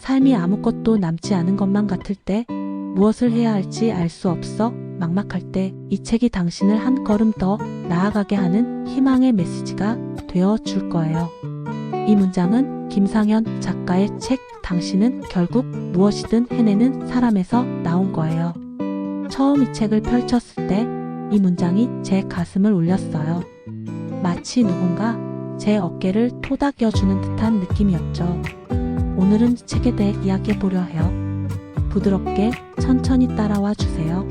삶이 아무것도 남지 않은 것만 같을 때, 무엇을 해야 할지 알 수 없어 막막할 때 이 책이 당신을 한 걸음 더 나아가게 하는 희망의 메시지가 되어 줄 거예요. 이 문장은 김상현 작가의 책 당신은 결국 무엇이든 해내는 사람에서 나온 거예요. 처음 이 책을 펼쳤을 때 이 문장이 제 가슴을 울렸어요. 마치 누군가 제 어깨를 토닥여주는 듯한 느낌이었죠. 오늘은 이 책에 대해 이야기해보려 해요. 부드럽게 천천히 따라와 주세요.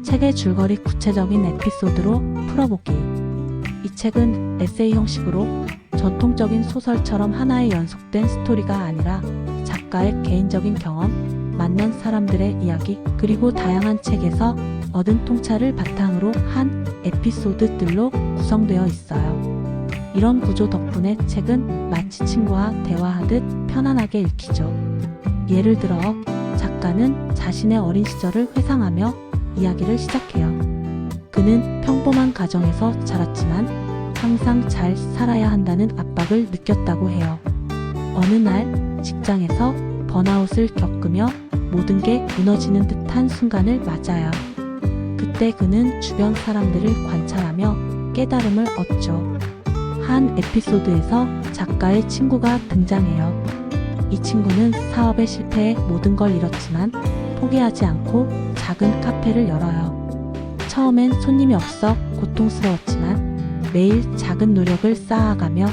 책의 줄거리 구체적인 에피소드로 풀어보기. 이 책은 에세이 형식으로 전통적인 소설처럼 하나의 연속된 스토리가 아니라 작가의 개인적인 경험, 만난 사람들의 이야기, 그리고 다양한 책에서 얻은 통찰을 바탕으로 한 에피소드들로 구성되어 있어요. 이런 구조 덕분에 책은 마치 친구와 대화하듯 편안하게 읽히죠. 예를 들어 작가는 자신의 어린 시절을 회상하며 이야기를 시작해요. 그는 평범한 가정에서 자랐지만 항상 잘 살아야 한다는 압박을 느꼈다고 해요. 어느 날 직장에서 번아웃을 겪으며 모든 게 무너지는 듯한 순간을 맞아요. 그때 그는 주변 사람들을 관찰하며 깨달음을 얻죠. 한 에피소드에서 작가의 친구가 등장해요. 이 친구는 사업에 실패해 모든 걸 잃었지만 포기하지 않고 작은 카페를 열어요. 처음엔 손님이 없어 고통스러웠지만 매일 작은 노력을 쌓아가며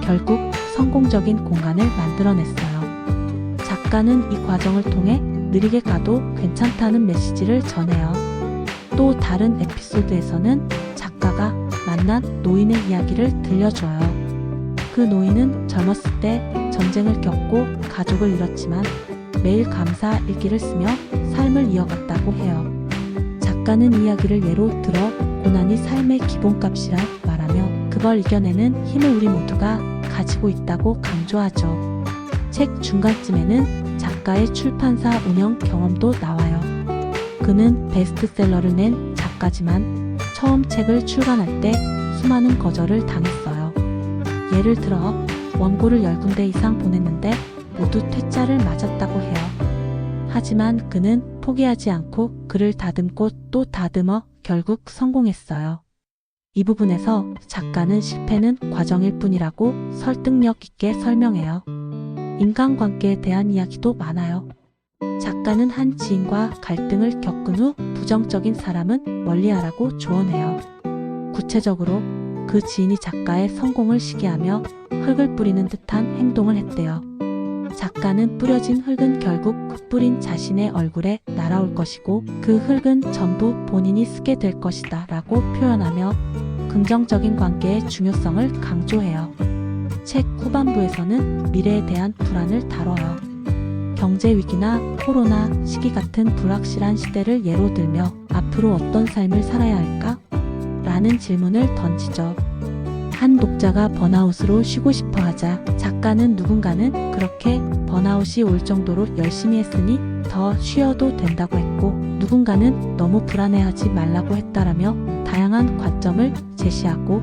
결국 성공적인 공간을 만들어냈어요. 작가는 이 과정을 통해 느리게 가도 괜찮다는 메시지를 전해요. 또 다른 에피소드에서는 작가가 만난 노인의 이야기를 들려줘요. 그 노인은 젊었을 때 전쟁을 겪고 가족을 잃었지만 매일 감사 일기를 쓰며 삶을 이어갔다고 해요. 작가는 이야기를 예로 들어 고난이 삶의 기본값이라 말하며 그걸 이겨내는 힘을 우리 모두가 가지고 있다고 강조하죠. 책 중간쯤에는 작가의 출판사 운영 경험도 나와요. 그는 베스트셀러를 낸 작가지만 처음 책을 출간할 때 수많은 거절을 당했어요. 예를 들어 원고를 10군데 이상 보냈는데 모두 퇴짜를 맞았다고 해요. 하지만 그는 포기하지 않고 글을 다듬고 또 다듬어 결국 성공했어요. 이 부분에서 작가는 실패는 과정일 뿐이라고 설득력 있게 설명해요. 인간관계에 대한 이야기도 많아요. 작가는 한 지인과 갈등을 겪은 후 부정적인 사람은 멀리하라고 조언해요. 구체적으로 그 지인이 작가의 성공을 시기하며 흙을 뿌리는 듯한 행동을 했대요. 작가는 뿌려진 흙은 결국 그 뿌린 자신의 얼굴에 날아올 것이고 그 흙은 전부 본인이 쓰게 될 것이다 라고 표현하며 긍정적인 관계의 중요성을 강조해요. 책 후반부에서는 미래에 대한 불안을 다뤄요. 경제 위기나 코로나 시기 같은 불확실한 시대를 예로 들며 앞으로 어떤 삶을 살아야 할까? 라는 질문을 던지죠. 한 독자가 번아웃으로 쉬고 싶어 하자 작가는 누군가는 그렇게 번아웃이 올 정도로 열심히 했으니 더 쉬어도 된다고 했고 누군가는 너무 불안해하지 말라고 했다라며 다양한 관점을 제시하고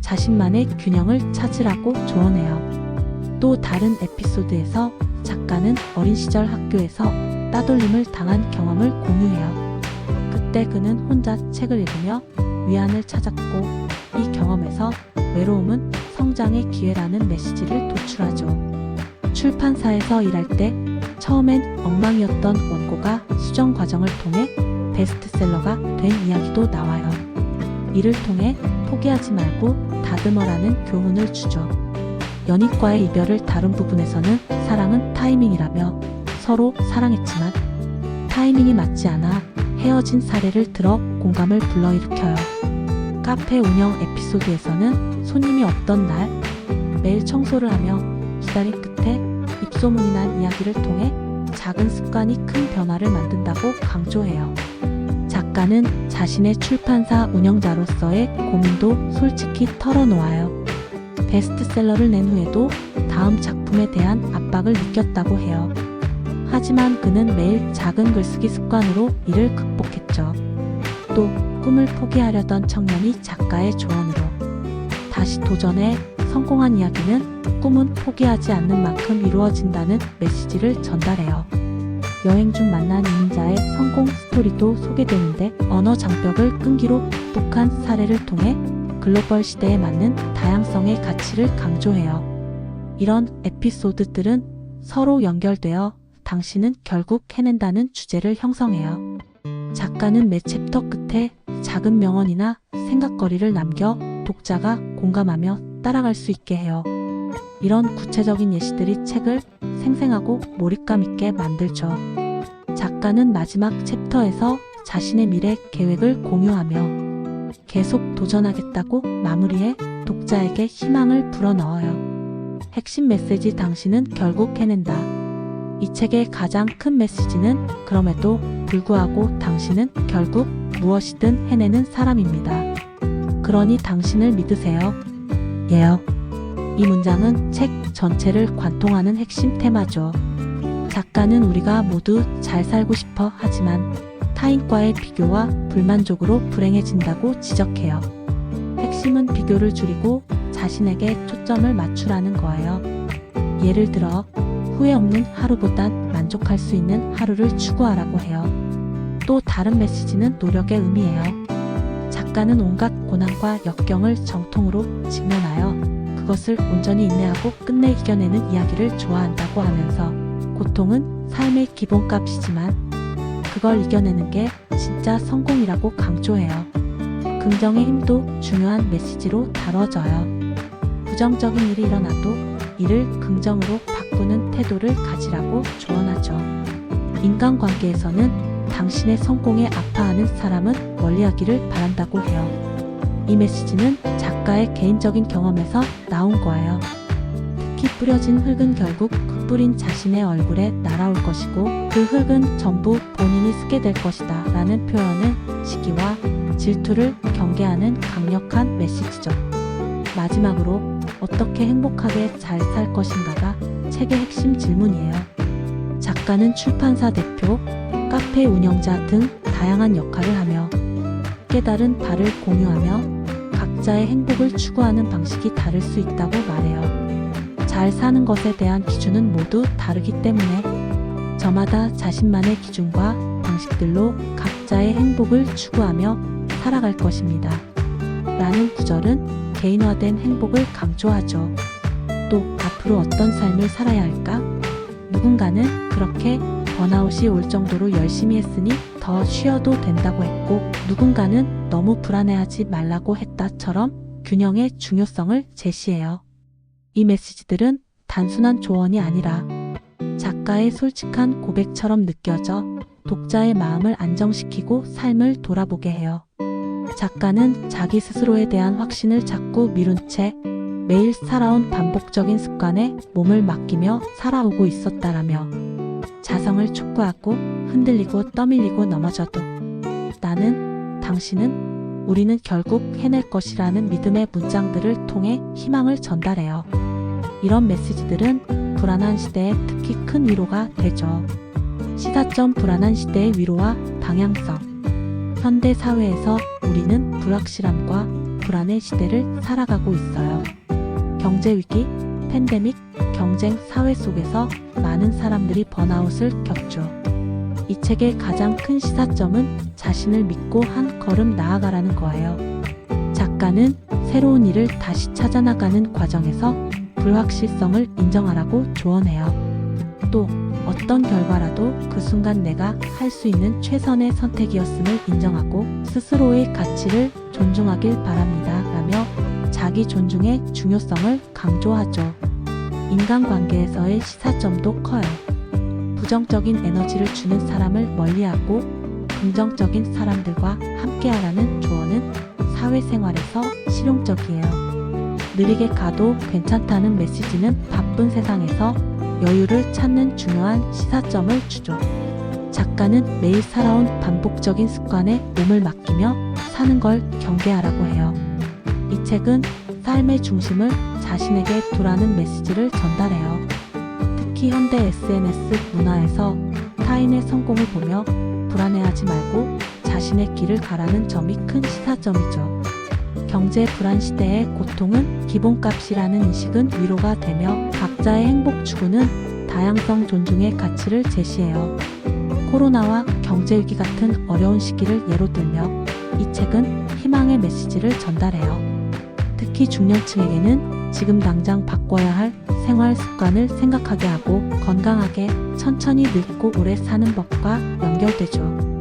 자신만의 균형을 찾으라고 조언해요. 또 다른 에피소드에서 작가는 어린 시절 학교에서 따돌림을 당한 경험을 공유해요. 그때 그는 혼자 책을 읽으며 위안을 찾았고 이 경험에서 외로움은 성장의 기회라는 메시지를 도출하죠. 출판사에서 일할 때 처음엔 엉망이었던 원고가 수정 과정을 통해 베스트셀러가 된 이야기도 나와요. 이를 통해 포기하지 말고 다듬어라는 교훈을 주죠. 연인과의 이별을 다룬 부분에서는 사랑은 타이밍이라며 서로 사랑했지만 타이밍이 맞지 않아 헤어진 사례를 들어 공감을 불러일으켜요. 카페 운영 에피소드에서는 손님이 없던 날 매일 청소를 하며 기다린 끝에 입소문이 난 이야기를 통해 작은 습관이 큰 변화를 만든다고 강조해요. 작가는 자신의 출판사 운영자로서의 고민도 솔직히 털어놓아요. 베스트셀러를 낸 후에도 다음 작품에 대한 압박을 느꼈다고 해요. 하지만 그는 매일 작은 글쓰기 습관으로 이를 극복했죠. 또 꿈을 포기하려던 청년이 작가의 조언으로 다시 도전해 성공한 이야기는 꿈은 포기하지 않는 만큼 이루어진다는 메시지를 전달해요. 여행 중 만난 이민자의 성공 스토리도 소개되는데 언어 장벽을 끈기로 극복한 사례를 통해 글로벌 시대에 맞는 다양성의 가치를 강조해요. 이런 에피소드들은 서로 연결되어 당신은 결국 해낸다는 주제를 형성해요. 작가는 매 챕터 끝에 작은 명언이나 생각거리를 남겨 독자가 공감하며 따라갈 수 있게 해요. 이런 구체적인 예시들이 책을 생생하고 몰입감 있게 만들죠. 작가는 마지막 챕터에서 자신의 미래 계획을 공유하며 계속 도전하겠다고 마무리해 독자에게 희망을 불어넣어요. 핵심 메시지 당신은 결국 해낸다. 이 책의 가장 큰 메시지는 그럼에도 불구하고 당신은 결국 무엇이든 해내는 사람입니다. 그러니 당신을 믿으세요. 예요. 이 문장은 책 전체를 관통하는 핵심 테마죠. 작가는 우리가 모두 잘 살고 싶어 하지만 타인과의 비교와 불만족으로 불행해진다고 지적해요. 핵심은 비교를 줄이고 자신에게 초점을 맞추라는 거예요. 예를 들어 후회 없는 하루보단 만족할 수 있는 하루를 추구하라고 해요. 또 다른 메시지는 노력의 의미예요. 작가는 온갖 고난과 역경을 정통으로 직면하여 그것을 온전히 인내하고 끝내 이겨내는 이야기를 좋아한다고 하면서 고통은 삶의 기본값이지만 그걸 이겨내는 게 진짜 성공이라고 강조해요. 긍정의 힘도 중요한 메시지로 다뤄져요. 부정적인 일이 일어나도 이를 긍정으로 바꾸는 태도를 가지라고 조언하죠. 인간관계에서는 당신의 성공에 아파하는 사람은 멀리하기를 바란다고 해요. 이 메시지는 작가의 개인적인 경험에서 나온 거예요. 특히 뿌려진 흙은 결국 그 뿌린 자신의 얼굴에 날아올 것이고 그 흙은 전부 본인이 쓰게 될 것이다 라는 표현은 시기와 질투를 경계하는 강력한 메시지죠. 마지막으로 어떻게 행복하게 잘 살 것인가가 책의 핵심 질문이에요. 작가는 출판사 대표, 카페 운영자 등 다양한 역할을 하며 깨달은 바를 공유하며 각자의 행복을 추구하는 방식이 다를 수 있다고 말해요. 잘 사는 것에 대한 기준은 모두 다르기 때문에 저마다 자신만의 기준과 방식들로 각자의 행복을 추구하며 살아갈 것입니다. 라는 구절은 개인화된 행복을 강조하죠. 또 앞으로 어떤 삶을 살아야 할까? 누군가는 그렇게 번아웃이 올 정도로 열심히 했으니 더 쉬어도 된다고 했고 누군가는 너무 불안해하지 말라고 했다처럼 균형의 중요성을 제시해요. 이 메시지들은 단순한 조언이 아니라 작가의 솔직한 고백처럼 느껴져 독자의 마음을 안정시키고 삶을 돌아보게 해요. 작가는 자기 스스로에 대한 확신을 자꾸 미룬 채 매일 살아온 반복적인 습관에 몸을 맡기며 살아오고 있었다라며 자성을 촉구하고 흔들리고 떠밀리고 넘어져도 나는, 당신은, 우리는 결국 해낼 것이라는 믿음의 문장들을 통해 희망을 전달해요. 이런 메시지들은 불안한 시대에 특히 큰 위로가 되죠. 시사점 불안한 시대의 위로와 방향성. 현대 사회에서 우리는 불확실함과 불안의 시대를 살아가고 있어요. 경제 위기, 팬데믹, 경쟁 사회 속에서 많은 사람들이 번아웃을 겪죠. 이 책의 가장 큰 시사점은 자신을 믿고 한 걸음 나아가라는 거예요. 작가는 새로운 일을 다시 찾아나가는 과정에서 불확실성을 인정하라고 조언해요. 또 어떤 결과라도 그 순간 내가 할 수 있는 최선의 선택이었음을 인정하고 스스로의 가치를 존중하길 바랍니다. 라며 자기 존중의 중요성을 강조하죠. 인간관계에서의 시사점도 커요. 부정적인 에너지를 주는 사람을 멀리하고 긍정적인 사람들과 함께하라는 조언은 사회생활에서 실용적이에요. 느리게 가도 괜찮다는 메시지는 바쁜 세상에서 여유를 찾는 중요한 시사점을 주죠. 작가는 매일 살아온 반복적인 습관에 몸을 맡기며 사는 걸 경계하라고 해요. 이 책은 삶의 중심을 자신에게 두라는 메시지를 전달해요. 특히 현대 SNS 문화에서 타인의 성공을 보며 불안해하지 말고 자신의 길을 가라는 점이 큰 시사점이죠. 경제 불안 시대의 고통은 기본값이라는 인식은 위로가 되며 각자의 행복 추구는 다양성 존중의 가치를 제시해요. 코로나와 경제위기 같은 어려운 시기를 예로 들며 이 책은 희망의 메시지를 전달해요. 특히 중년층에게는 지금 당장 바꿔야 할 생활 습관을 생각하게 하고 건강하게 천천히 늙고 오래 사는 법과 연결되죠.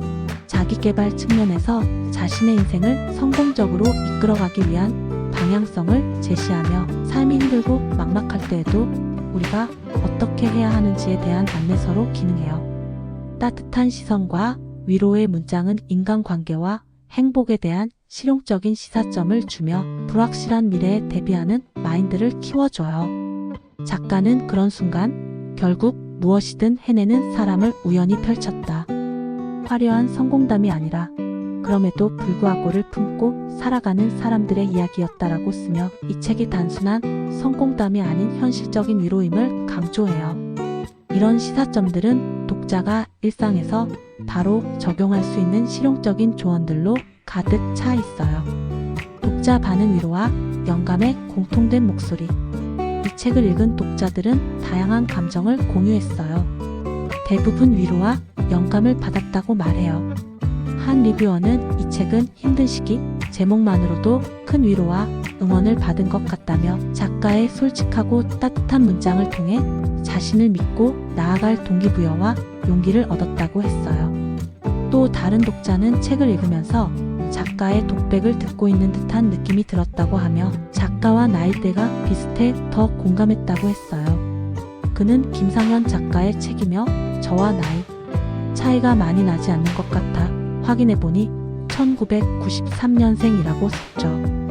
자기개발 측면에서 자신의 인생을 성공적으로 이끌어가기 위한 방향성을 제시하며 삶이 힘들고 막막할 때에도 우리가 어떻게 해야 하는지에 대한 안내서로 기능해요. 따뜻한 시선과 위로의 문장은 인간관계와 행복에 대한 실용적인 시사점을 주며 불확실한 미래에 대비하는 마인드를 키워줘요. 작가는 그런 순간 결국 무엇이든 해내는 사람을 우연히 펼쳤다. 화려한 성공담이 아니라 그럼에도 불구하고를 품고 살아가는 사람들의 이야기였다라고 쓰며 이 책이 단순한 성공담이 아닌 현실적인 위로임을 강조해요. 이런 시사점들은 독자가 일상에서 바로 적용할 수 있는 실용적인 조언들로 가득 차 있어요. 독자 반응 위로와 영감의 공통된 목소리. 이 책을 읽은 독자들은 다양한 감정을 공유했어요. 대부분 위로와 영감을 받았다고 말해요. 한 리뷰어는 이 책은 힘든 시기, 제목만으로도 큰 위로와 응원을 받은 것 같다며 작가의 솔직하고 따뜻한 문장을 통해 자신을 믿고 나아갈 동기부여와 용기를 얻었다고 했어요. 또 다른 독자는 책을 읽으면서 작가의 독백을 듣고 있는 듯한 느낌이 들었다고 하며 작가와 나이대가 비슷해 더 공감했다고 했어요. 그는 김상현 작가의 책이며 저와 나이 차이가 많이 나지 않는 것 같아 확인해보니 1993년생이라고 썼죠.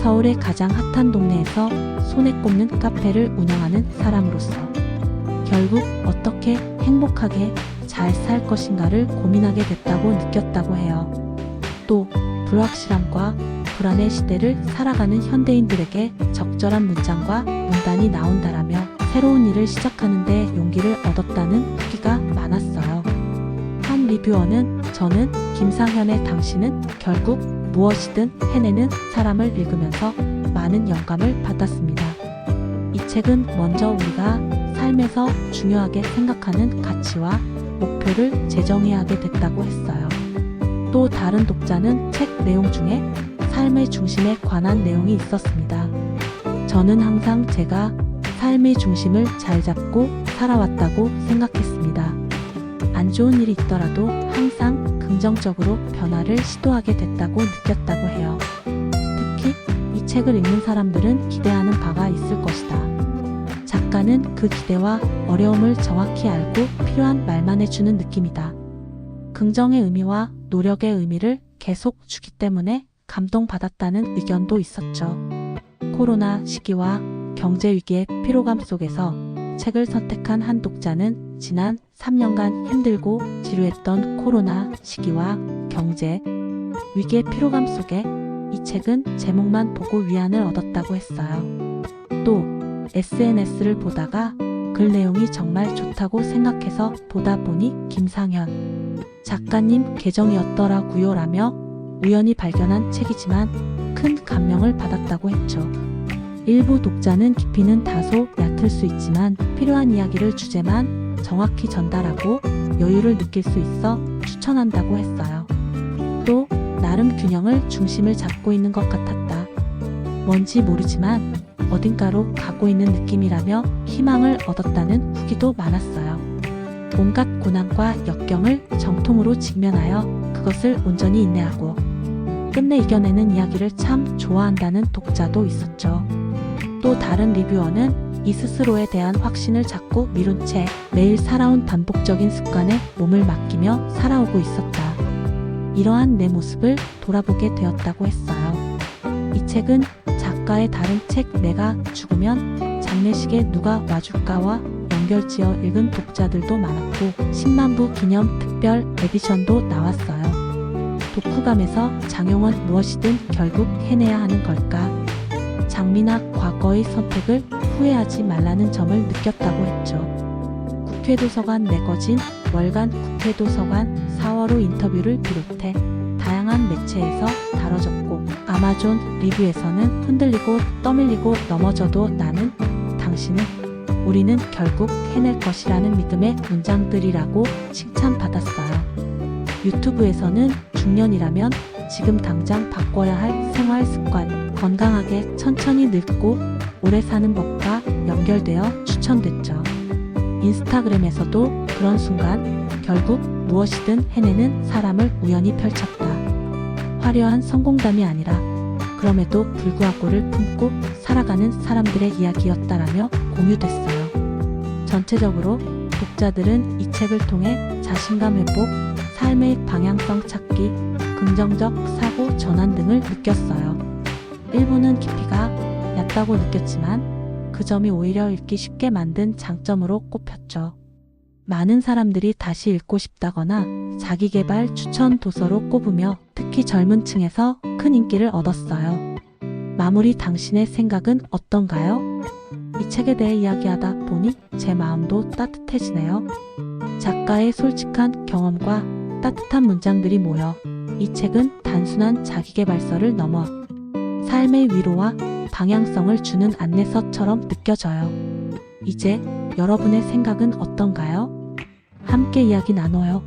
서울의 가장 핫한 동네에서 손에 꼽는 카페를 운영하는 사람으로서 결국 어떻게 행복하게 잘 살 것인가를 고민하게 됐다고 느꼈다고 해요. 또 불확실함과 불안의 시대를 살아가는 현대인들에게 적절한 문장과 문단이 나온다라며 새로운 일을 시작하는데 용기를 얻었다는 후기가 많았어요. 한 리뷰어는 저는 김상현의 당신은 결국 무엇이든 해내는 사람을 읽으면서 많은 영감을 받았습니다. 이 책은 먼저 우리가 삶에서 중요하게 생각하는 가치와 목표를 제정해야 하게 됐다고 했어요. 또 다른 독자는 책 내용 중에 삶의 중심에 관한 내용이 있었습니다. 저는 항상 제가 삶의 중심을 잘 잡고 살아왔다고 생각했습니다. 안 좋은 일이 있더라도 항상 긍정적으로 변화를 시도하게 됐다고 느꼈다고 해요. 특히 이 책을 읽는 사람들은 기대하는 바가 있을 것이다. 작가는 그 기대와 어려움을 정확히 알고 필요한 말만 해주는 느낌이다. 긍정의 의미와 노력의 의미를 계속 주기 때문에 감동받았다는 의견도 있었죠. 코로나 시기와 경제 위기의 피로감 속에서 책을 선택한 한 독자는 지난 3년간 힘들고 지루했던 코로나 시기와 경제 위기의 피로감 속에 이 책은 제목만 보고 위안을 얻었다고 했어요. 또 SNS를 보다가 글 내용이 정말 좋다고 생각해서 보다 보니 김상현 작가님 계정이었더라고요 라며 우연히 발견한 책이지만 큰 감명을 받았다고 했죠. 일부 독자는 깊이는 다소 얕을 수 있지만 필요한 이야기를 주제만 정확히 전달하고 여유를 느낄 수 있어 추천한다고 했어요. 또 나름 균형을 중심을 잡고 있는 것 같았다. 뭔지 모르지만 어딘가로 가고 있는 느낌이라며 희망을 얻었다는 후기도 많았어요. 온갖 고난과 역경을 정통으로 직면하여 그것을 온전히 인내하고 끝내 이겨내는 이야기를 참 좋아한다는 독자도 있었죠. 또 다른 리뷰어는 이 스스로에 대한 확신을 자꾸 미룬 채 매일 살아온 반복적인 습관에 몸을 맡기며 살아오고 있었다. 이러한 내 모습을 돌아보게 되었다고 했어요. 이 책은 작가의 다른 책 내가 죽으면 장례식에 누가 와줄까와 연결지어 읽은 독자들도 많았고 10만 부 기념 특별 에디션도 나왔어요. 독후감에서 장용은 무엇이든 결국 해내야 하는 걸까? 장미나 과거의 선택을 후회하지 말라는 점을 느꼈다고 했죠. 국회도서관 매거진, 월간 국회도서관 4월호 인터뷰를 비롯해 다양한 매체에서 다뤄졌고 아마존 리뷰에서는 흔들리고 떠밀리고 넘어져도 나는, 당신은, 우리는 결국 해낼 것이라는 믿음의 문장들이라고 칭찬받았어요. 유튜브에서는 중년이라면 지금 당장 바꿔야 할 생활 습관, 건강하게 천천히 늙고 오래 사는 법과 연결되어 추천됐죠. 인스타그램에서도 그런 순간, 결국 무엇이든 해내는 사람을 우연히 펼쳤다. 화려한 성공담이 아니라 그럼에도 불구하고를 품고 살아가는 사람들의 이야기였다라며 공유됐어요. 전체적으로 독자들은 이 책을 통해 자신감 회복, 삶의 방향성 찾기, 긍정적 사고 전환 등을 느꼈어요. 일부는 깊이가 얕다고 느꼈지만 그 점이 오히려 읽기 쉽게 만든 장점으로 꼽혔죠. 많은 사람들이 다시 읽고 싶다거나 자기계발 추천 도서로 꼽으며 특히 젊은 층에서 큰 인기를 얻었어요. 마무리, 당신의 생각은 어떤가요? 이 책에 대해 이야기하다 보니 제 마음도 따뜻해지네요. 작가의 솔직한 경험과 따뜻한 문장들이 모여 이 책은 단순한 자기계발서를 넘어 삶의 위로와 방향성을 주는 안내서처럼 느껴져요. 이제 여러분의 생각은 어떤가요? 함께 이야기 나눠요.